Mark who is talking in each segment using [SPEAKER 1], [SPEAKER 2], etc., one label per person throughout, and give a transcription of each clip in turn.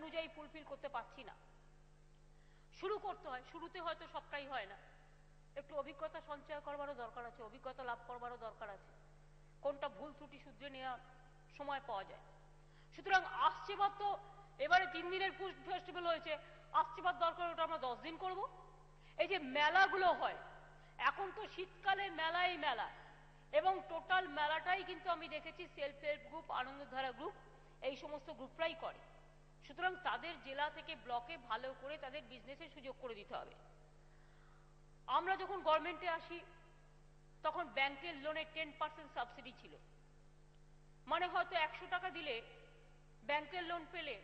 [SPEAKER 1] অনুযায়ী ফুলফিল করতে পারছি না। শুরু করতে হয়, শুরুতে হয়তো সবটাই হয় না, একটু অভিজ্ঞতা সঞ্চয় করবারও দরকার আছে, অভিজ্ঞতা লাভ করবারও দরকার আছে, কোনটা ভুল ত্রুটি শুধরে নেওয়া সময় পাওয়া যায়। সুতরাং আসছে বার তো এবারে 3 দিনের ফেস্টিভ্যাল হয়েছে, আসছে বার দরকার ওটা আমরা 10 দিন করব। এই যে মেলাগুলো হয়, এখন তো শীতকালে মেলাই মেলা, এবং টোটাল মেলাটাই কিন্তু আমি দেখেছি self help group, Anandadhara group, এই সমস্ত গ্রুপরাই করে। সুতরাং তাদের জেলা থেকে ব্লকে ভালো করে তাদের বিজনেসের সুযোগ করে দিতে হবে। আমরা যখন গভর্নমেন্টে আসি তখন ব্যাংকের লোনে 10% সাবসিডি ছিল, মানে হয়তো 100 টাকা দিলে ব্যাংকের লোন পেলে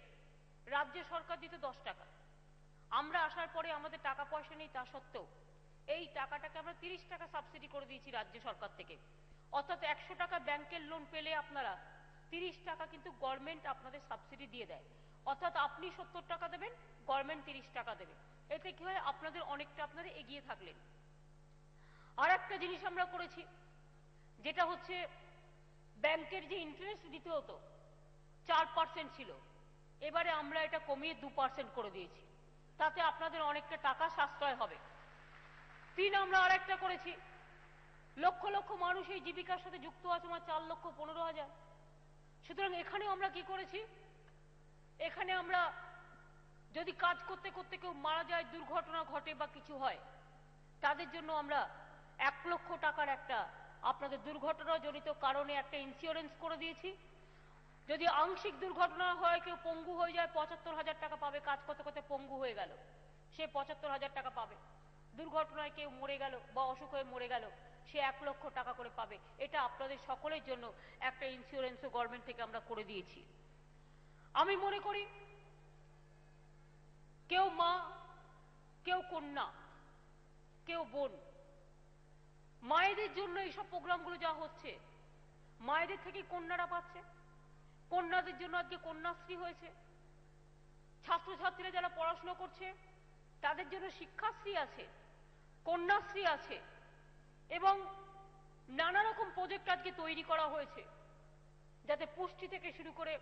[SPEAKER 1] রাজ্য সরকার দিত 10 টাকা। আমরা আসার পরে আমাদের টাকা পয়সা নেই, তা সত্ত্বেও এই টাকাটাকে আমরা 30 টাকা সাবসিডি করে দিয়েছি রাজ্য সরকার থেকে। অর্থাৎ 100 টাকা ব্যাংকের লোন পেলে আপনারা 30 টাকা কিন্তু গভর্নমেন্ট আপনাদের সাবসিডি দিয়ে দেয়। অর্থাৎ আপনি 70 টাকা দেবেন, গভর্নমেন্ট 30 টাকা দেবে। এতে কি হয়, আপনাদের অনেকটা আপনারা এগিয়ে থাকলেন। আর একটা জিনিস আমরা করেছি, যেটা হচ্ছে ব্যাংকের যে ইন্টারেস্ট দিতে হতো 4% ছিল, এবারে আমরা এটা কমিয়ে 2% করে দিয়েছি, তাতে আপনাদের অনেকটা টাকা সাশ্রয় হবে। 3, আমরা আর একটা করেছি, লক্ষ লক্ষ মানুষ এই জীবিকার সাথে যুক্ত আছে, আমার 4,15,000। সুতরাং এখানে আমরা কি করেছি, এখানে আমরা যদি কাজ করতে করতে কেউ মারা যায়, দুর্ঘটনা ঘটে বা কিছু হয়, তাদের জন্য আমরা 1 লক্ষ টাকার একটা আপনাদের দুর্ঘটনা জনিত কারণে একটা ইন্স্যুরেন্স করে দিয়েছি। যদি আংশিক দুর্ঘটনা হয়, কেউ পঙ্গু হয়ে যায়, 75,000 টাকা পাবে। কাজ করতে করতে পঙ্গু হয়ে গেল, সে 75,000 টাকা পাবে। দুর্ঘটনায় কেউ মরে গেল বা অসুখ হয়ে মরে গেল, সে 1 লক্ষ টাকা করে পাবে। এটা আপনাদের সকলের জন্য একটা ইন্স্যুরেন্সও গভর্নমেন্ট থেকে আমরা করে দিয়েছি। আমি মনে করি কেউ মা, কেউ কন্যা, কেউ বোন, মায়েদের জন্য এইসব প্রোগ্রামগুলো যা হচ্ছে, মায়েদের থেকে কন্যারা পাচ্ছে। কন্যাদের জন্য আজকে কন্যাশ্রী হয়েছে, ছাত্রছাত্রীরা যারা পড়াশোনা করছে তাদের জন্য শিক্ষাশ্রী আছে, কন্যাশ্রী আছে, এবং নানা রকম প্রজেক্ট আজকে তৈরি করা হয়েছে, যাতে পুষ্টি থেকে শুরু করে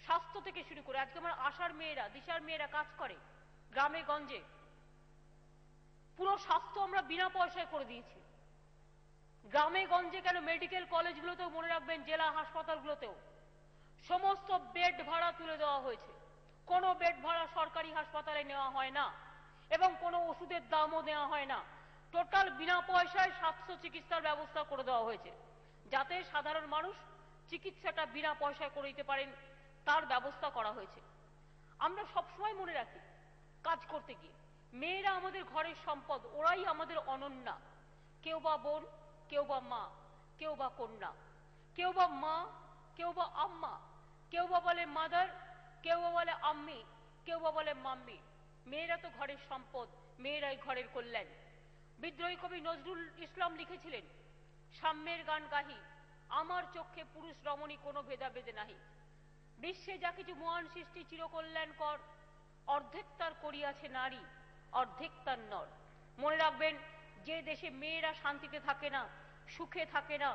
[SPEAKER 1] স্বাস্থ্য থেকে শুরু করে, আজকে আমার আশার মেয়েরা, দিশার মেয়েরা কাজ করে গ্রামে গঞ্জে, পুরো স্বাস্থ্য আমরা বিনা পয়সায় করে দিয়েছি। গ্রামে গঞ্জে কেন, মেডিকেল কলেজগুলোতেও মনে রাখবেন, জেলা হাসপাতালগুলোতেও সমস্ত বেড ভাড়া তুলে দেওয়া হয়েছে। কোনো বেড ভাড়া সরকারি হাসপাতালে নেওয়া হয় না, এবং কোনো ওষুধের দামও দেওয়া হয় না। টোটাল বিনা পয়সায় স্বাস্থ্য চিকিৎসার ব্যবস্থা করে দেওয়া হয়েছে, যাতে সাধারণ মানুষ চিকিৎসাটা বিনা পয়সায় করে দিতে পারেন, তার ব্যবস্থা করা হয়েছে। আমরা সবসময় মনে রাখি, কাজ করতে গিয়ে মেয়েরা আমাদের ঘরের সম্পদ, ওরাই আমাদের অনন্যা। কেউ বা বোন, কেউ বা মা, কেউ বা কন্যা, কেউ বা মা, কেউ বা আম্মা, কেউ বা বলে মাদার, কেউ বা বলে আম্মি, কেউ বা বলে মাম্মি। মেয়েরা তো ঘরের সম্পদ, মেয়েরাই ঘরের কল্যাণ। বিদ্রোহী কবি নজরুল ইসলাম লিখেছিলেন, সাম্যের গান গাহি, আমার চক্ষে পুরুষ রমণী কোনো ভেদাভেদে নাহি। বিশ্বে যা কিছু মহান সৃষ্টি চিরকল্যাণকর, অর্ধেক তার করিয়াছে নারী, অর্ধেক তার নর। মনে রাখবেন, যে দেশে মেয়েরা শান্তিতে থাকে না, সুখে থাকে না,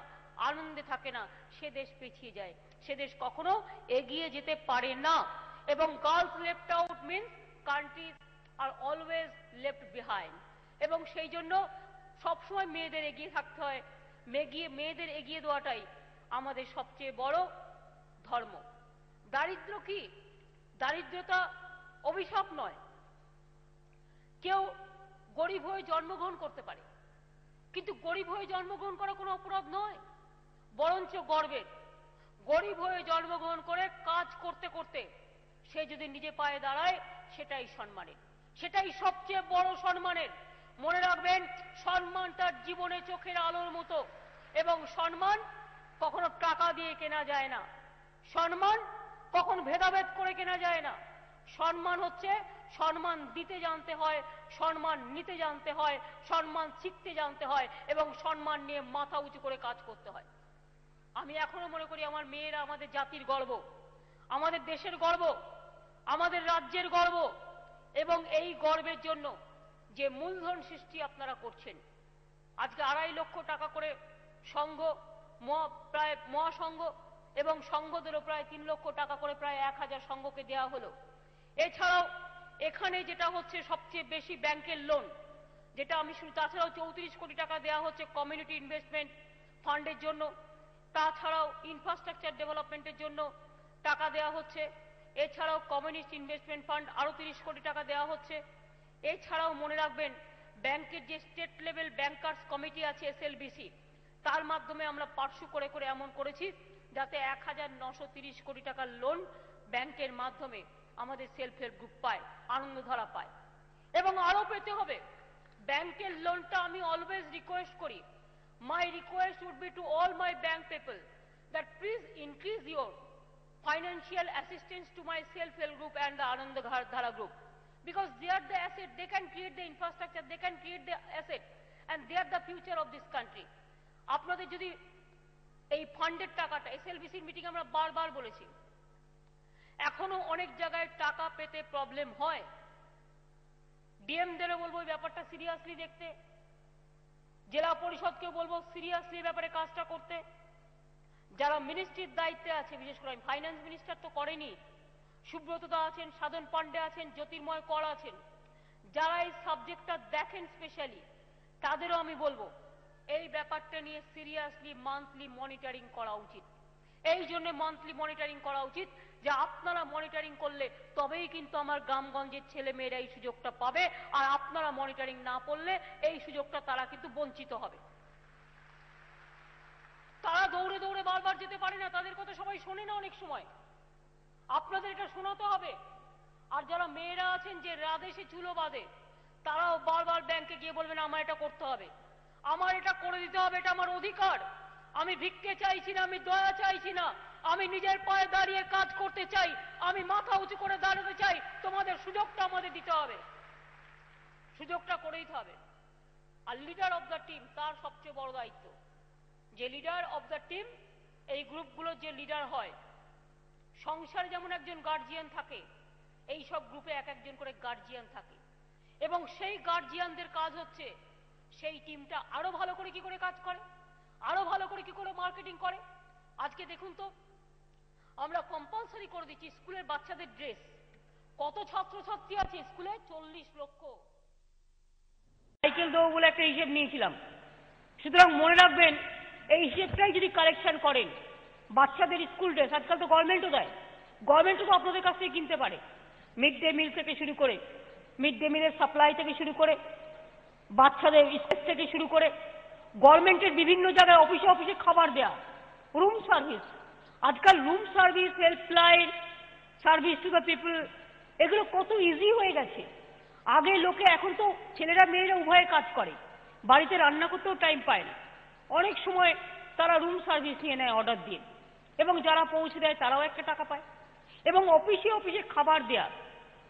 [SPEAKER 1] আনন্দে থাকে না, সে দেশ পিছিয়ে যায়, সে দেশ কখনো এগিয়ে যেতে পারে না। এবং girls left out means countries are always left behind. এবং সেই জন্য সবসময় মেয়েদের এগিয়ে থাকতে হয়, মেয়েদের এগিয়ে দেওয়াটাই আমাদের সবচেয়ে বড় ধর্ম। দারিদ্র কি? দারিদ্রতা অভিশাপ নয়। কেউ গরিব হয়ে জন্মগ্রহণ করতে পারে, কিন্তু গরিব হয়ে জন্মগ্রহণ করা কোনো অপরাধ নয়, বরঞ্চ গর্বের। গরিব হয়ে জন্মগ্রহণ করে কাজ করতে করতে সে যদি নিজে পায়ে দাঁড়ায়, সেটাই সম্মানের, সেটাই সবচেয়ে বড় সম্মানের। মনে রাখবেন, সম্মান তার জীবনে চোখের আলোর মতো, এবং সম্মান কখনো টাকা দিয়ে কেনা যায় না, সম্মান কখনো ভেদাভেদ করে কেনা যায় না। সম্মান হচ্ছে, সম্মান দিতে জানতে হয়, সম্মান নিতে জানতে হয়, সম্মান শিখতে জানতে হয়, এবং সম্মান নিয়ে মাথা উঁচু করে কাজ করতে হয়। আমি এখনো মনে করি আমার মেয়েরা আমাদের জাতির গর্ব, আমাদের দেশের গর্ব, আমাদের রাজ্যের গর্ব। এবং এই গর্বের জন্য যে মূলধন সৃষ্টি আপনারা করছেন, আজকে 2.5 লক্ষ টাকা করে সংঘ, প্রায় মহাসংঘ এবং সংঘদেরও প্রায় 3 লক্ষ টাকা করে, প্রায় 1000 সংঘকে দেওয়া হলো। এছাড়াও এখানে যেটা হচ্ছে সবচেয়ে বেশি ব্যাংকের লোন, যেটা আমি শুনি, তাছাড়াও 34 কোটি টাকা দেওয়া হচ্ছে কমিউনিটি ইনভেস্টমেন্ট ফান্ডের জন্য, তাছাড়াও ইনফ্রাস্ট্রাকচার ডেভেলপমেন্টের জন্য টাকা দেওয়া হচ্ছে, এছাড়াও কমিউনিস্ট ইনভেস্টমেন্ট ফান্ড আরো 30 কোটি টাকা দেওয়া হচ্ছে। এছাড়াও মনে রাখবেন ব্যাংকের যে স্টেট লেভেল ব্যাংকার্স কমিটি আছে এসএলবিসি, তার মাধ্যমে আমরা পার্সু করে করে এমন করেছি যাতে 1930 কোটি টাকার লোন ব্যাংকের মাধ্যমে আমাদের সেলফ হেল্প গ্রুপ পায়, আনন্দধারা পায়, এবং আরো পেতে হবে। ব্যাংকের লোনটা আমি অলওয়েজ রিকোয়েস্ট করি, my request would be to all my bank people that please increase your financial assistance to my self-help group and the Anandadhara group, because they are the asset, they can create the infrastructure, they can create the asset, and they are the future of this country. আপনাদের যদি এই ফান্ডের টাকাটা, এসএলবিসির meeting আমরা বারবার বলেছি, এখনো অনেক জায়গায় টাকা পেতে প্রবলেম হয়। ডিএমদেরও বলবো এই ব্যাপারটা সিরিয়াসলি দেখতে, জেলা পরিষদকেও বলবো সিরিয়াসলি ব্যাপারে কাজটা করতে। যারা মিনিস্ট্রির দায়িত্বে আছে, বিশেষ করে ফাইন্যান্স মিনিস্টার তো করেনি, সুব্রত দা আছেন, সাধন পান্ডে আছেন, জ্যোতির্ময় কর আছেন, যারা এই সাবজেক্টটা দেখেন স্পেশালি, তাদেরও আমি বলবো এই ব্যাপারটা নিয়ে সিরিয়াসলি মান্থলি মনিটরিং করা উচিত। এই জন্য মান্থলি মনিটরিং করা উচিত যে আপনারা মনিটরিং করলে তবেই কিন্তু আমার গ্রামগঞ্জের ছেলে মেয়েরা এই সুযোগটা পাবে, আর আপনারা মনিটরিং না করলে এই সুযোগটা তারা কিন্তু বঞ্চিত হবে। তারা দৌড়ে দৌড়ে বারবার যেতে পারে না, তাদের কথা সবাই শোনে না অনেক সময়, আপনাদের এটা শোনাতে হবে। আর যারা মেয়েরা আছেন যে রাদেশে চুলো বাঁধে, তারাও বারবার ব্যাংকে গিয়ে বলবেন আমার এটা করতে হবে, আমার এটা করে দিতে হবে, এটা আমার অধিকার, আমি ভিক্ষে চাইছি না, আমি দয়া চাইছি না, আমি নিজের পায়ে দাঁড়িয়ে কাজ করতে চাই, আমি মাথা উঁচু করে দাঁড়াতে চাই, তোমাদের সুযোগটা আমাদের দিতে হবে, সুযোগটা করে দিতে হবে। আর লিডার অফ দ্য টিম, তার সবচেয়ে বড় দায়িত্ব, যে লিডার অফ দ্য টিম, এই গ্রুপগুলোর যে লিডার হয়, সংসারে যেমন একজন গার্জিয়ান থাকে, এই সব গ্রুপে এক একজন করে গার্জিয়ান থাকে, এবং সেই গার্জিয়ানদের কাজ হচ্ছে সেই টিমটা আরো ভালো করে কি করে কাজ করে, আরো ভালো করে কি করে মার্কেটিং করে। আজকে দেখুন তো, আমরা কম্পালসারি করে দিচ্ছি স্কুলের বাচ্চাদের ড্রেস, কত ছাত্রছাত্রী আছে স্কুলে? 40 লক্ষ। সাইকেল দেবো বলে একটা হিসেব নিয়েছিলাম, সুতরাং মনে রাখবেন এই হিসেবটাই যদি কালেকশন করেন, বাচ্চাদের স্কুল ড্রেস আজকাল তো গভর্নমেন্টও দেয়, গভর্নমেন্টও তো আপনাদের কাছ থেকে কিনতে পারে, মিড ডে মিল থেকে শুরু করে, মিড ডে মিলের সাপ্লাই থেকে শুরু করে, বাচ্চাদের স্কুল থেকে শুরু করে, গভর্নমেন্টের বিভিন্ন জায়গায় অফিসে অফিসে খাবার দেয়া, রুম সার্ভিস, আজকাল room service, helpline, service to the people, এগুলো কত ইজি হয়ে গেছে। আগে লোকে, এখন তো ছেলেরা মেয়েরা উভয়ে কাজ করে, বাড়িতে রান্না করতেও টাইম পায় না, অনেক সময় তারা রুম সার্ভিস নিয়ে নেয় অর্ডার দিয়ে, এবং যারা পৌঁছে দেয় তারাও একটা টাকা পায়, এবং অফিসে অফিসে খাবার দেয়া,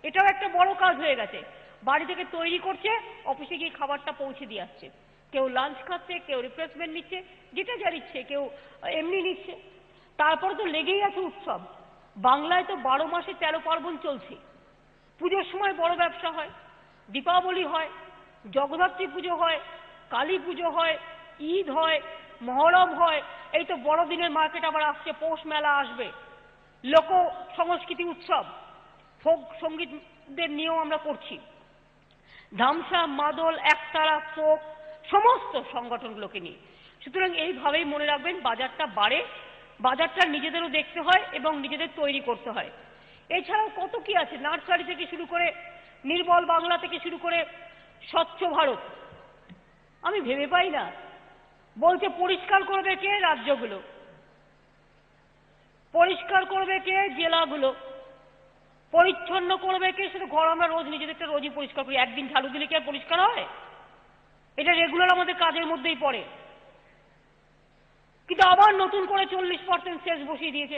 [SPEAKER 1] এটাও একটা বড় কাজ হয়ে গেছে। বাড়ি থেকে তৈরি করছে, অফিসে গিয়ে খাবারটা পৌঁছে দিয়ে আসছে, কেউ লাঞ্চ খাচ্ছে, কেউ রিফ্রেশমেন্ট নিচ্ছে, যেটা যার ইচ্ছে, কেউ এমনি নিচ্ছে। তারপরে তো লেগেই আছে উৎসব, বাংলায় তো 12 মাসে 13 পার্বণ চলছে, পুজোর সময় বড় ব্যবসা হয়, দীপাবলি হয়, জগদ্ধাত্রী পুজো হয়, কালী পুজো হয়, ঈদ হয়, মহরম হয়, এই তো বড়দিনের মার্কেট আবার আসছে, পৌষ মেলা আসবে, লোক সংস্কৃতি উৎসব, ফোক সঙ্গীতদের নিয়েও আমরা করছি, ধামসা, মাদল, একতারা, ফোক, সমস্ত সংগঠনগুলোকে নিয়ে। সুতরাং এইভাবেই মনে রাখবেন বাজারটা বাড়ে, বাজারটা নিজেদেরও দেখতে হয় এবং নিজেদের তৈরি করতে হয়। এছাড়াও কত কি আছে, নার্সারি থেকে শুরু করে, নির্মল বাংলা থেকে শুরু করে, স্বচ্ছ ভারত, আমি ভেবে পাই না, বলছে পরিষ্কার করবে কে? রাজ্যগুলো। পরিষ্কার করবে কে? জেলাগুলো। পরিচ্ছন্ন করবে কে? শুধু ঘর আমরা রোজ নিজেদেরটা রোজই পরিষ্কার করি, একদিন ঝাড়ু দিলে কি আর পরিষ্কার হয়? এটা রেগুলার আমাদের কাজের মধ্যেই পড়ে। কিন্তু আবার নতুন করে 40% সেস বসিয়ে দিয়েছে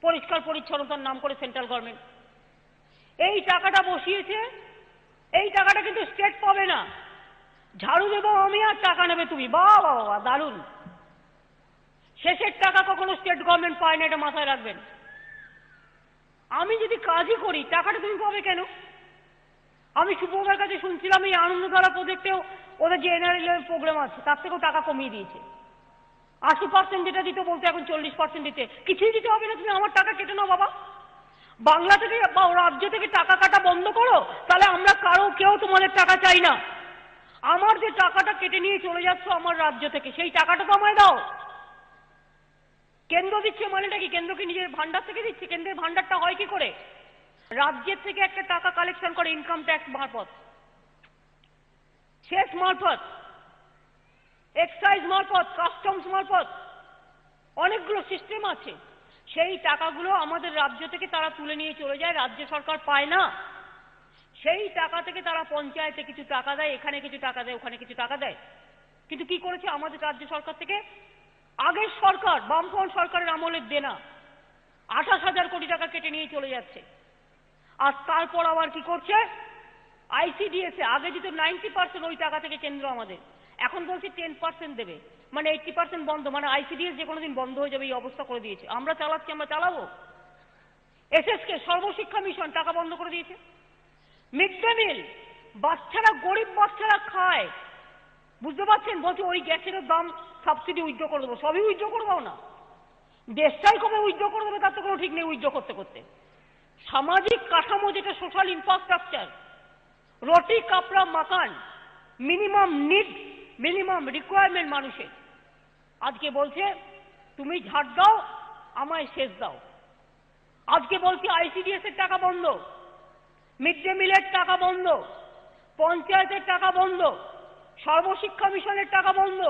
[SPEAKER 1] পরিষ্কার পরিচ্ছন্নতার নাম করে সেন্ট্রাল গভর্নমেন্ট। এই টাকাটা বসিয়েছে, এই টাকাটা কিন্তু স্টেট পাবে না। ঝাড়ু দেবো আমি আর টাকা নেবে তুমি, বাহ বাহ বাহ, দারুণ। শেষের টাকা কখনো স্টেট গভর্নমেন্ট পায় না, এটা মাথায় রাখবেন। আমি যদি কাজই করি টাকাটা তুমি পাবে কেন? আমি সুপ্রভার কাছে শুনছিলাম এই আনন্দধারা প্রজেক্টেও ওদের যে এনআরএল প্রোগ্রাম আছে তার থেকেও টাকা কমিয়ে দিয়েছে। 80% যেটা দিতে বলতে এখন 40% দিতে। কিছুই দিতে হবে না, তুমি আমার টাকা কেটে নাও বাবা।
[SPEAKER 2] বাংলা থেকে বা রাজ্য থেকে টাকা কাটা বন্ধ করো, তাহলে আমরা কেউ তোমাদের টাকা চাই না। আমার যে টাকাটা কেটে নিয়ে চলে যাচ্ছ আমার রাজ্য থেকে, সেই টাকাটা তো আমায় দাও। কেন্দ্র দিচ্ছে মানেটা কি? কেন্দ্র কি নিজের ভান্ডার থেকে দিচ্ছে? কেন্দ্রের ভান্ডারটা হয় কি করে? রাজ্যের থেকে একটা টাকা কালেকশন করে ইনকাম ট্যাক্স মারফত, সেস মারফত, এক্সাইজ মারফত, কাস্টমস মারফত, অনেকগুলো সিস্টেম আছে। সেই টাকাগুলো আমাদের রাজ্য থেকে তারা তুলে নিয়ে চলে যায়, রাজ্য সরকার পায় না। সেই টাকা থেকে তারা পঞ্চায়েতে কিছু টাকা দেয়, এখানে কিছু টাকা দেয়, ওখানে কিছু টাকা দেয়। কিন্তু কি করেছে আমাদের রাজ্য সরকার থেকে? আগের সরকার, বামফ্রন্ট সরকারের আমলের দেনা 28,000 কোটি টাকা কেটে নিয়ে চলে যাচ্ছে। আর তারপর আবার কি করছে? আইসিডিএস আগে দিত 90%, ওই টাকা থেকে কেন্দ্র আমাদের, এখন বলছে 10% দেবে, মানে 80% বন্ধ, মানে আইসিডিএস যে কোনোদিন বন্ধ হয়ে যাবে এই অবস্থা করে দিয়েছে। আমরা চালাচ্ছি, আমরা চালাবো। এসএসকে সর্বশিক্ষা মিশন টাকা বন্ধ করে দিয়েছে। মিড ডে মিল, বাচ্চারা, গরিব বাচ্চারা খায়, বুঝতে পারছেন? বলছে ওই গ্যাসের দাম সাবসিডি উইথড্র করে দেবো। সবই উইথড্র করে দাও না, দেশটাই কবে উইথড্র করে দেবে তার তো কোনো ঠিক নেই। উইথড্র করতে করতে সামাজিক কাঠামো, যেটা সোশ্যাল ইনফ্রাস্ট্রাকচার, রুটি কাপড়া মাকান, মিনিমাম নিড, মিনিমাম রিকোয়ারমেন্ট মানুষের, আজকে বলছে তুমি ঝাড় দাও, আমায় শেষ দাও। আজকে বলছি আইসিডিএস এর টাকা বন্ধ, মিড ডে মিলের টাকা বন্ধ, পঞ্চায়েতের টাকা বন্ধ, সর্বশিক্ষা মিশনের টাকা বন্ধ,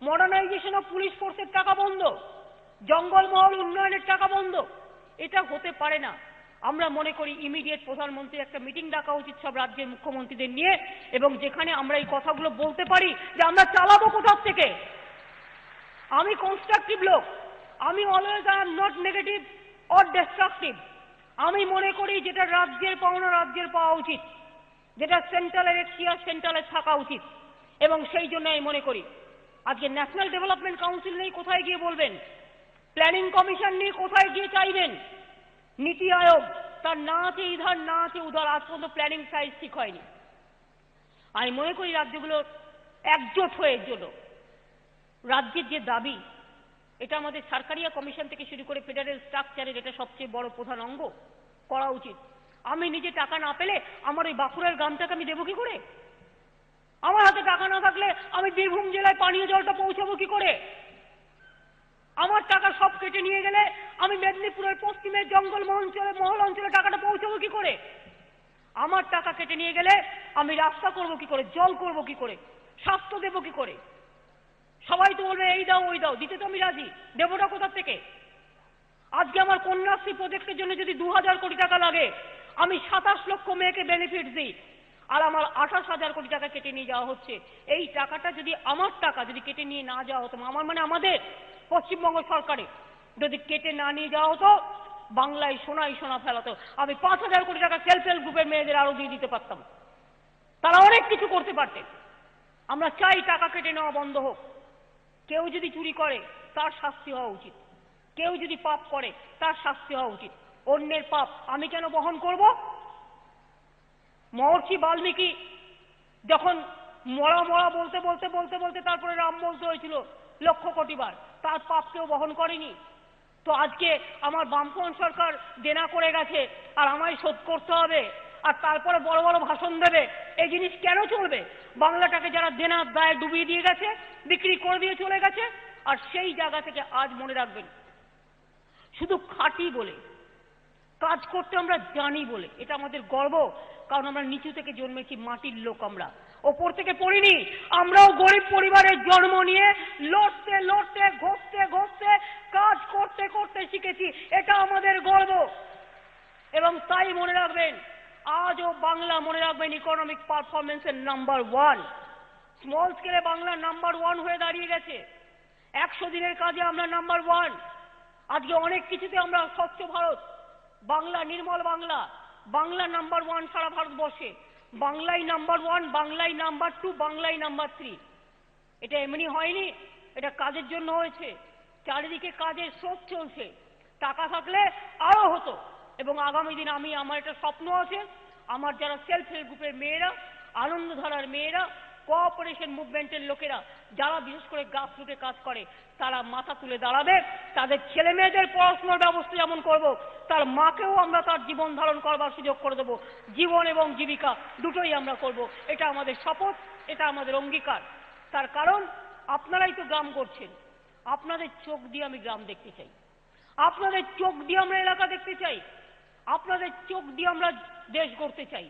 [SPEAKER 2] মডার্নাইজেশন অফ পুলিশ ফোর্সের টাকা বন্ধ, জঙ্গলমহল উন্নয়নের টাকা বন্ধ। এটা হতে পারে না। আমরা মনে করি ইমিডিয়েট প্রধানমন্ত্রী একটা মিটিং ডাকা উচিত সব রাজ্যের মুখ্যমন্ত্রীদের নিয়ে, এবং যেখানে আমরা এই কথাগুলো বলতে পারি যে আমরা চালাবো কোথার থেকে। আমি কনস্ট্রাকটিভ লোক, আমি always I am not negative or destructive. আমি মনে করি যেটা রাজ্যের পাওনা রাজ্যের পাওয়া উচিত, যেটা সেন্ট্রালের এখতিয়ার সেন্ট্রালের থাকা উচিত, এবং সেই জন্য আমি মনে করি আজকে ন্যাশনাল ডেভেলপমেন্ট কাউন্সিল নেই, কোথায় গিয়ে বলবেন? প্ল্যানিং কমিশন নিয়ে কোথায় গিয়ে চাইবেন? নীতি আয়োগ, তার না আছে ইধার, না আছে উধার, আজ পর্যন্ত প্ল্যানিং সাইজ ঠিক হয়নি। আমি মনে করি রাজ্যগুলোর একজোট হয়ে জন্য রাজ্যের যে দাবি, এটা আমাদের সরকারিয়া কমিশন থেকে শুরু করে ফেডারেল স্ট্রাকচারের এটা সবচেয়ে বড় প্রধান অঙ্গ করা উচিত। আমি নিজে টাকা না পেলে আমার ওই বাঁকুড়ার গ্রামটাকে আমি দেবো কি করে? আমার হাতে টাকা না থাকলে আমি বীরভূম জেলায় পানীয় জলটা পৌঁছাবো কি করে? আমার টাকা সব কেটে নিয়ে গেলে আমি মেদিনীপুরের পশ্চিমের জঙ্গল মহল অঞ্চলে টাকাটা পৌঁছাবো কি করে? আমার টাকা কেটে নিয়ে গেলে আমি রাস্তা করবো কি করে, জল করবো কি করে, স্বাস্থ্য দেবো কি করে? সবাই তো বলবে এই দাও ওই দাও, দিতে তো আমি রাজি, দেবোটা কোথা থেকে? আজকে আমার কন্যাশ্রী প্রজেক্টের জন্য যদি 2,000 কোটি টাকা লাগে, আমি 27 লক্ষ মেয়েকে বেনিফিট দিই, আর আমার 28,000 কোটি টাকা কেটে নিয়ে যাওয়া হচ্ছে। এই টাকাটা যদি আমার টাকা যদি কেটে নিয়ে না যাওয়া হতো, আমার মানে আমাদের পশ্চিমবঙ্গ সরকারে যদি কেটে না নিয়ে যাওয়া হতো, বাংলায় সোনাই সোনা ফেলাতো। আমি 5,000 কোটি টাকা সেলফ হেল্প গ্রুপের মেয়েদের আরো দিয়ে দিতে পারতাম, তারা অনেক কিছু করতে পারতেন। আমরা চাই টাকা কেটে নেওয়া বন্ধ হোক। কেউ যদি চুরি করে তার শাস্তি হওয়া উচিত, কেউ যদি পাপ করে তার শাস্তি হওয়া উচিত। অন্যের পাপ আমি কেন বহন করব? মহর্ষি বাল্মীকি যখন মরা মরা বলতে বলতে বলতে বলতে তারপরে রাম বলতে হয়েছিল 1,00,000 কোটি বার, তার পাপ কেউ বহন করেনি। তো আজকে আমার বামফ্রন্ট সরকার দেনা করে গেছে আর আমায় শোধ করতে হবে, আর তারপরে বড় বড় ভাষণ দেবে, এই জিনিস কেন চলবে? বাংলাটাকে যারা দেনা দায়ে ডুবিয়ে দিয়ে গেছে, বিক্রি করে দিয়ে চলে গেছে, আর সেই জায়গা থেকে আজ মনে রাখবেন, শুধু খাঁটি বলে, কাজ করতে আমরা জানি বলে এটা আমাদের গর্ব, কারণ আমরা নিচু থেকে জন্মেছি, মাটির লোক, আমরা ওপর থেকে পড়িনি। আমরাও গরিব পরিবারের জন্ম নিয়ে লড়তে লড়তে ঘষতে ঘষতে কাজ করতে করতে শিখেছি, এটা আমাদের গর্ব। এবং তাই মনে রাখবেন, আজও বাংলা, মনে রাখবেন, ইকোনমিক পারফরমেন্সের নাম্বার 1, স্মল স্কেলে বাংলা নাম্বার 1 হয়ে দাঁড়িয়ে গেছে। 100 দিনের কাজে আমরা নাম্বার 1। আজকে অনেক কিছুতে আমরা স্বচ্ছ ভারত, বাংলা, নির্মল বাংলা, বাংলা নাম্বার 1 সারা ভারতবর্ষে। বাংলাই নাম্বার 1, বাংলাই নাম্বার 2, বাংলাই নাম্বার 3। এটা এমনি হয়নি, এটা কাজের জন্য হয়েছে। চারিদিকে কাজের স্রোত চলছে, টাকা থাকলে আরো হতো। এবং আগামী দিন আমার একটা স্বপ্ন আছে, আমার যারা সেলফ হেল্প গ্রুপের মেয়েরা, আনন্দধারার মেয়েরা, কোঅপারেশন মুভমেন্টের লোকেরা, যারা বিশেষ করে গ্রাসরুটে কাজ করে, তারা মাথা তুলে দাঁড়াবে, তাদের ছেলে মেয়েদের পড়াশোনার ব্যবস্থা যেমন করব, তার মাকেও আমরা তার জীবন ধারণ করবার সুযোগ করে দেবো। জীবন এবং জীবিকা দুটোই আমরা করব, এটা আমাদের শপথ, এটা আমাদের অঙ্গীকার। তার কারণ আপনারাই তো গ্রাম করছেন, আপনাদের চোখ দিয়ে আমি গ্রাম দেখতে চাই, আপনাদের চোখ দিয়ে আমরা এলাকা দেখতে চাই, আপনাদের চোখ দিয়ে আমরা দেশ গড়তে চাই।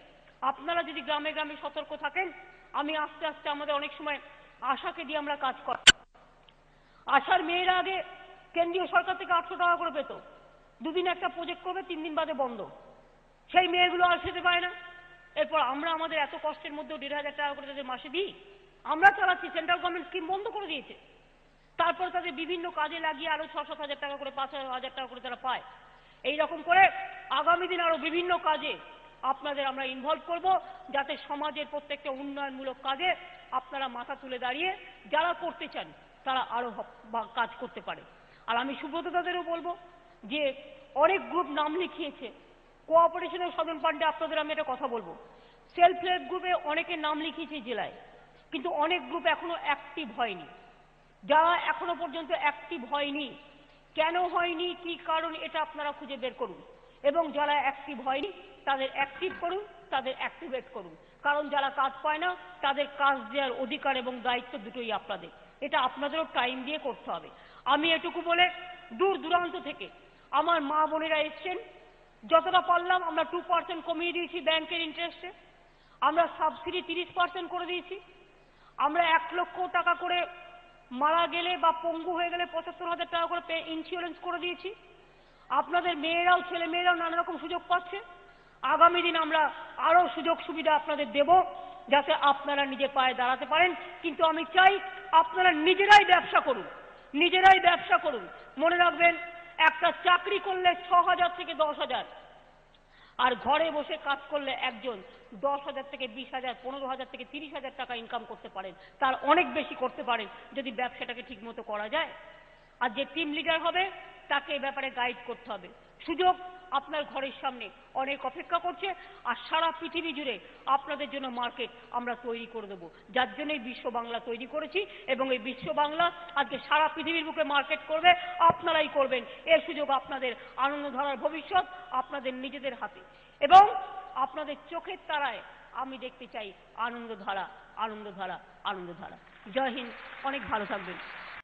[SPEAKER 2] আপনারা যদি গ্রামে গ্রামে সতর্ক থাকেন, আমি আস্তে আস্তে আমাদের অনেক সময় আশাকে দিয়ে আমরা কাজ করি। আশার মেয়েরা আগে কেন্দ্রীয় সরকার থেকে 800 টাকা করে পেত, দুদিন একটা প্রজেক্ট করবে, 3 দিন বাদে বন্ধ। সেই মেয়েগুলো আর খেতে পায় না। এরপর আমরা আমাদের এত কষ্টের মধ্যেও 1500 টাকা করে তাদের মাসে দিই, আমরা চালাচ্ছি, সেন্ট্রাল গভর্নমেন্ট স্কিম বন্ধ করে দিয়েছে। তারপর তাদের বিভিন্ন কাজে লাগিয়ে আরো 6-7 হাজার টাকা করে, 5,000 টাকা করে তারা পায়। এইরকম করে আগামী দিন আরো বিভিন্ন কাজে আপনাদের আমরা ইনভলভ করব, যাতে সমাজের প্রত্যেকটা উন্নয়নমূলক কাজে আপনারা মাথা তুলে দাঁড়িয়ে যারা করতে চান তারা আরো কাজ করতে পারে। আর আমি সুব্রত দাদেরও বলবো যে অনেক গ্রুপ নাম লিখিয়েছে, কোঅপারেশনের সদন পান্ডে আপনাদের আমি একটা কথা বলবো, সেলফ হেল্প গ্রুপে অনেকে নাম লিখিয়েছে জেলায়, কিন্তু অনেক গ্রুপ এখনো অ্যাক্টিভ হয়নি। যারা এখনো পর্যন্ত অ্যাক্টিভ হয়নি, কেন হয়নি, কি কারণ, এটা আপনারা খুঁজে বের করুন, এবং যারা অ্যাক্টিভ হয়নি তাদের অ্যাক্টিভ করুন, তাদের অ্যাক্টিভেট করুন। কারণ যারা কাজ পায় না তাদের কাজ দেওয়ার অধিকার এবং দায়িত্ব দুটোই আপনাদের, এটা আপনাদেরও টাইম দিয়ে করতে হবে। আমি এটুকু বলে, দূর দূরান্ত থেকে আমার মা বোনেরা এসছেন, যতটা পারলাম আমরা 2% কমিয়ে দিয়েছি ব্যাংকের ইন্টারেস্টে, আমরা সাবসিডি 30% করে দিয়েছি, আমরা 1 লক্ষ টাকা করে মারা গেলে বা পঙ্গু হয়ে গেলে 75,000 টাকা করে ইন্স্যুরেন্স করে দিয়েছি। আপনাদের মেয়েরাও, ছেলে মেয়েরাও নানা রকম সুযোগ পাচ্ছে। আগামী দিন আমরা আরো সুযোগ সুবিধা আপনাদের দেব, যাতে আপনারা নিজের পায়ে দাঁড়াতে পারেন। কিন্তু আমি চাই আপনারা নিজেরাই ব্যবসা করুন, নিজেরাই ব্যবসা করুন। মনে রাখবেন, একটা চাকরি করলে 6,000 থেকে 10,000, আর ঘরে বসে কাজ করলে একজন 10,000 থেকে 20,000, 15,000 থেকে 30,000 টাকা ইনকাম করতে পারেন, তার অনেক বেশি করতে পারেন যদি ব্যবসাটাকে ঠিক মতো করা যায়। আর যে টিম লিডার হবে তাকে এ ব্যাপারে গাইড করতে হবে। সুযোগ আপনার ঘরের সামনে অনেক অপেক্ষা করছে, আর সারা পৃথিবী জুড়ে আপনাদের জন্য মার্কেট আমরা তৈরি করে দেবো, যার জন্যই বিশ্ব বাংলা তৈরি করেছি। এবং এই বিশ্ব বাংলা আজকে সারা পৃথিবীর বুকে মার্কেট করবে, আপনারাই করবেন। এর সুযোগ আপনাদের, আনন্দধারার ভবিষ্যৎ আপনাদের নিজেদের হাতে, এবং আপনাদের চোখের তারায় আমি দেখতে চাই আনন্দধারা, আনন্দধারা, আনন্দধারা। জয় হিন্দ, অনেক ভালো থাকবেন।